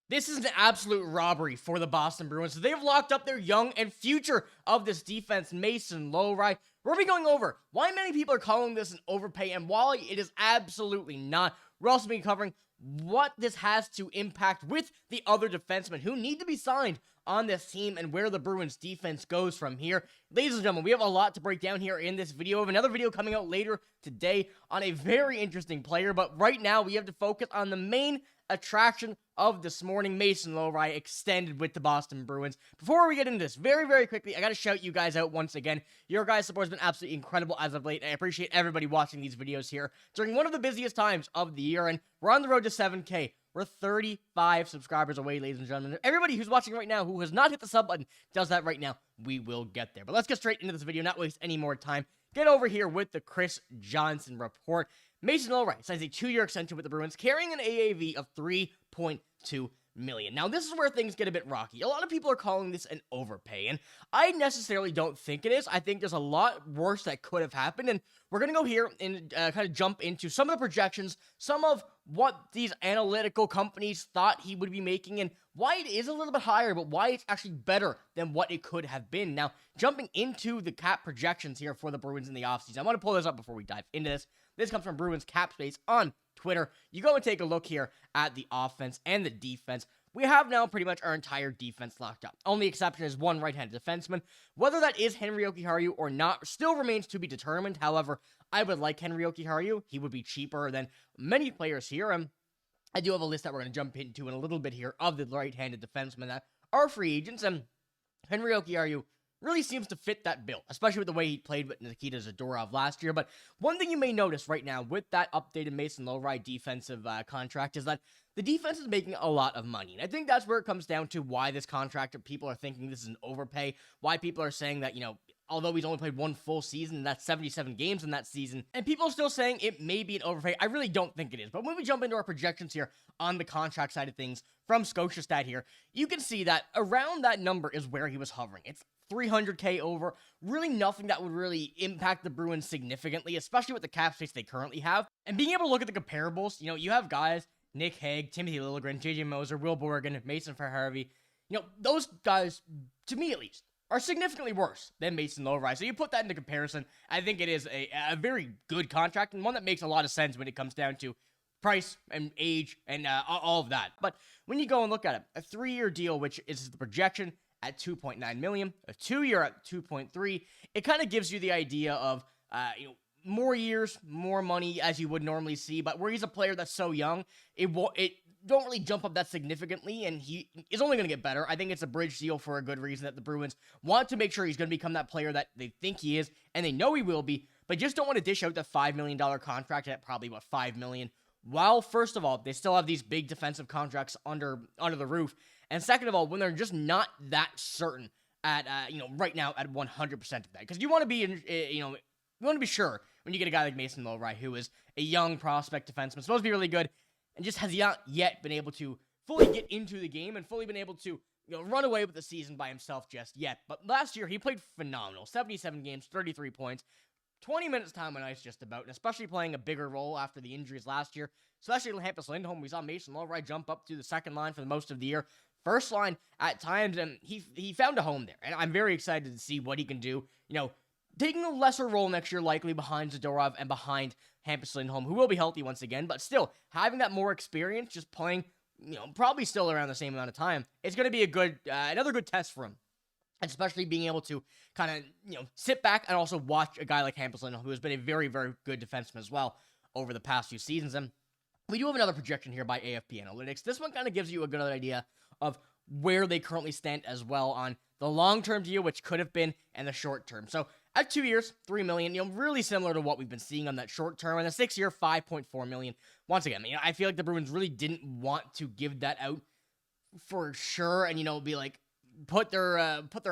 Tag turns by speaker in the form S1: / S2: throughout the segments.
S1: This is an absolute robbery for the Boston Bruins. They've locked up their young and future of this defense, Mason Lohrei. We're going to be going over why many people are calling this an overpay, and while it is absolutely not, we're also going to be covering what this has to impact with the other defensemen who need to be signed on this team and where the Bruins defense goes from here. Ladies and gentlemen, we have a lot to break down here in this video. We have another video coming out later today on a very interesting player, but right now we have to focus on the main attraction of this morning, Mason Lohrei extended with the Boston Bruins. Before we get into this, very, very quickly, I gotta shout you guys out once again. Your guys' support has been absolutely incredible as of late, and I appreciate everybody watching these videos here during one of the busiest times of the year, and we're on the road to 7K. We're 35 subscribers away, ladies and gentlemen. Everybody who's watching right now who has not hit the sub button does that right now. We will get there. But let's get straight into this video, not waste any more time. Get over here with the Chris Johnson report. Mason Lohrei signs a 2-year extension with the Bruins, carrying an AAV of $3.2 million. Now, this is where things get a bit rocky. A lot of people are calling this an overpay, and I necessarily don't think it is. I think there's a lot worse that could have happened, and we're going to go here and kind of jump into some of the projections, some of what these analytical companies thought he would be making, and why it is a little bit higher, but why it's actually better than what it could have been. Now, jumping into the cap projections here for the Bruins in the offseason, I want to pull this up before we dive into this. This comes from Bruins Cap Space on Twitter. You go and take a look here at the offense and the defense. We have now pretty much our entire defense locked up. Only exception is one right-handed defenseman. Whether that is Henri Jokiharju or not still remains to be determined. However, I would like Henri Jokiharju. He would be cheaper than many players here. And I do have a list that we're going to jump into in a little bit here of the right-handed defensemen that are free agents. And Henri Jokiharju really seems to fit that bill, especially with the way he played with Nikita Zadorov last year. But one thing you may notice right now with that updated Mason Lohrei defensive contract is that the defense is making a lot of money. And I think that's where it comes down to why this contract, people are thinking this is an overpay, why people are saying that, although he's only played one full season, that's 77 games in that season, and people are still saying it may be an overpay. I really don't think it is. But when we jump into our projections here on the contract side of things from ScotiaStat here, you can see that around that number is where he was hovering. It's $300K over, really nothing that would really impact the Bruins significantly, especially with the cap space they currently have. And being able to look at the comparables, you have guys, Nick Hague, Timothy Liljegren, JJ Moser, Will Borgen, Mason Farharvey, those guys, to me at least, are significantly worse than Mason Lohrei. So you put that into comparison, I think it is a very good contract and one that makes a lot of sense when it comes down to price and age and all of that. But when you go and look at it, a 3-year deal, which is the projection at $2.9 million, a 2-year at $2.3, it kind of gives you the idea of, more years, more money as you would normally see, but where he's a player that's so young, it don't really jump up that significantly, and he is only going to get better. I think it's a bridge deal for a good reason that the Bruins want to make sure he's going to become that player that they think he is, and they know he will be, but just don't want to dish out the $5 million contract at probably, $5 million, while, first of all, they still have these big defensive contracts under the roof, and second of all, when they're just not that certain at, right now at 100% of that, because you want to be, you want to be sure when you get a guy like Mason Lohrei, who is a young prospect defenseman, supposed to be really good, and just has not yet been able to fully get into the game and fully been able to, run away with the season by himself just yet. But last year, he played phenomenal. 77 games, 33 points, 20 minutes time on ice just about, and especially playing a bigger role after the injuries last year, especially Elias Lindholm. We saw Mason Lohrei jump up to the second line for the most of the year, first line at times, and he found a home there. And I'm very excited to see what he can do, taking a lesser role next year, likely behind Zadorov and behind Hampus Lindholm, who will be healthy once again, but still, having that more experience, just playing, probably still around the same amount of time, it's going to be a good, another good test for him, especially being able to kind of, sit back and also watch a guy like Hampus Lindholm, who has been a very, very good defenseman as well over the past few seasons. And we do have another projection here by AFP Analytics. This one kind of gives you a good idea of where they currently stand as well on the long-term deal, which could have been, and the short-term. So at 2 years, $3 million, really similar to what we've been seeing on that short-term, and a 6-year, $5.4 million. Once again, I feel like the Bruins really didn't want to give that out for sure, and be like, put their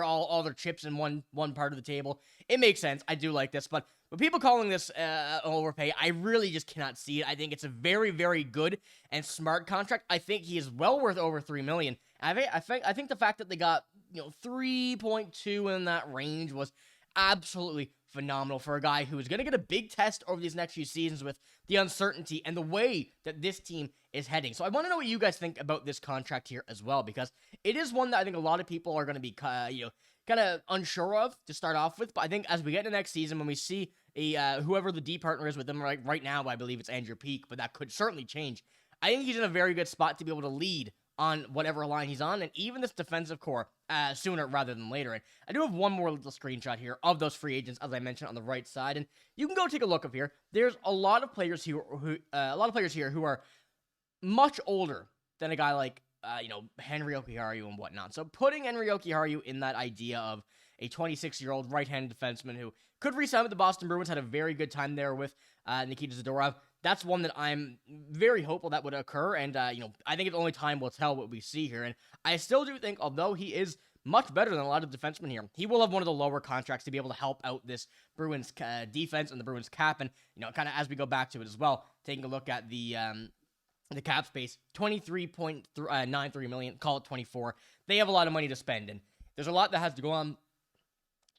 S1: all their chips in one part of the table. It makes sense. I do like this, but with people calling this an overpay, I really just cannot see it. I think it's a very, very good and smart contract. I think he is well worth over $3 million. I think the fact that they got 3.2 in that range was absolutely phenomenal for a guy who is going to get a big test over these next few seasons with the uncertainty and the way that this team is heading. So I want to know what you guys think about this contract here as well, because it is one that I think a lot of people are going to be, kind of unsure of to start off with. But I think as we get into next season, when we see whoever the D partner is with them, right now, I believe it's Andrew Peak, but that could certainly change. I think he's in a very good spot to be able to lead on whatever line he's on, and even this defensive core sooner rather than later. And I do have one more little screenshot here of those free agents, as I mentioned, on the right side, and you can go take a look up here. There's a lot of players here who are much older than a guy like Henry Okiharu and whatnot. So putting Henry Okiharu in that idea of a 26-year-old right-handed defenseman who could re-sign with the Boston Bruins, had a very good time there with Nikita Zadorov. That's one that I'm very hopeful that would occur, and, I think only time will tell what we see here, and I still do think, although he is much better than a lot of defensemen here, he will have one of the lower contracts to be able to help out this Bruins defense and the Bruins cap, and, kind of as we go back to it as well, taking a look at the cap space, $23.93 million, call it 24. They have a lot of money to spend, and there's a lot that has to go on,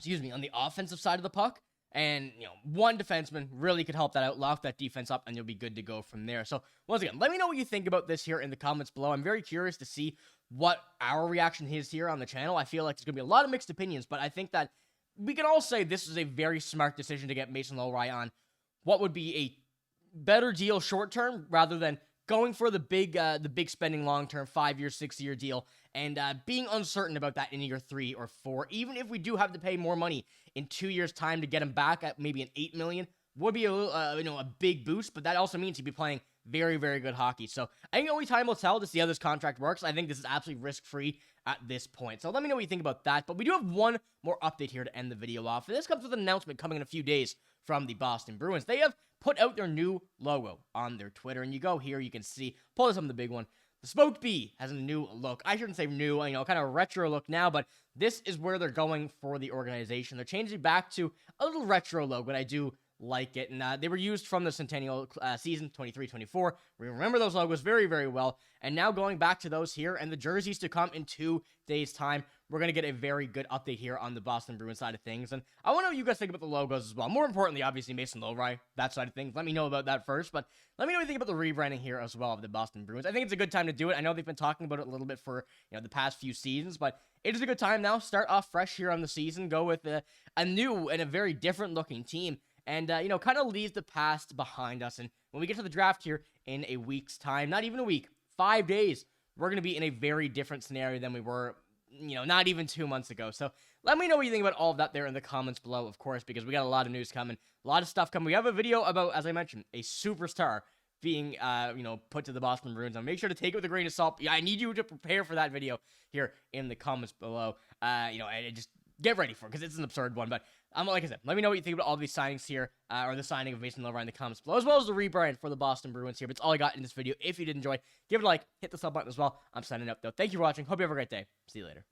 S1: on the offensive side of the puck. And, one defenseman really could help that out, lock that defense up, and you'll be good to go from there. So, once again, let me know what you think about this here in the comments below. I'm very curious to see what our reaction is here on the channel. I feel like there's going to be a lot of mixed opinions, but I think that we can all say this is a very smart decision to get Mason Lohrei on what would be a better deal short-term rather than going for the big spending long-term 5-year, 6-year deal, and being uncertain about that in year 3 or 4. Even if we do have to pay more money in 2 years' time to get him back at maybe an $8 million, would be a big boost. But that also means he'd be playing very, very good hockey. So I think only time will tell to see how this contract works. I think this is absolutely risk-free at this point. So let me know what you think about that. But we do have one more update here to end the video off. And this comes with an announcement coming in a few days from the Boston Bruins. They have put out their new logo on their Twitter, and you go here, you can see, pull this up on the big one. The Smoked Bee has a new look. I shouldn't say new, kind of retro look now, but this is where they're going for the organization. They're changing back to a little retro logo, but I do like it, and they were used from the Centennial season, 23-24. We remember those logos very, very well, and now going back to those here, and the jerseys to come in 2 days' time, we're going to get a very good update here on the Boston Bruins side of things, and I want to know what you guys think about the logos as well. More importantly, obviously, Mason Lohrei, that side of things. Let me know about that first, but let me know what you think about the rebranding here as well of the Boston Bruins. I think it's a good time to do it. I know they've been talking about it a little bit for, the past few seasons, but it is a good time now. Start off fresh here on the season, go with a new and a very different-looking team, and, kind of leave the past behind us. And when we get to the draft here in a week's time, not even a week, 5 days, we're going to be in a very different scenario than we were, not even 2 months ago. So let me know what you think about all of that there in the comments below, of course, because we got a lot of news coming, a lot of stuff coming. We have a video about, as I mentioned, a superstar being, put to the Boston Bruins. And make sure to take it with a grain of salt. Yeah, I need you to prepare for that video here in the comments below. And just get ready for it, because it's an absurd one. But like I said, let me know what you think about all these signings here, or the signing of Mason Lohrei in the comments below, as well as the rebrand for the Boston Bruins here. But it's all I got in this video. If you did enjoy, give it a like, hit the sub button as well. I'm signing up, though. Thank you for watching. Hope you have a great day. See you later.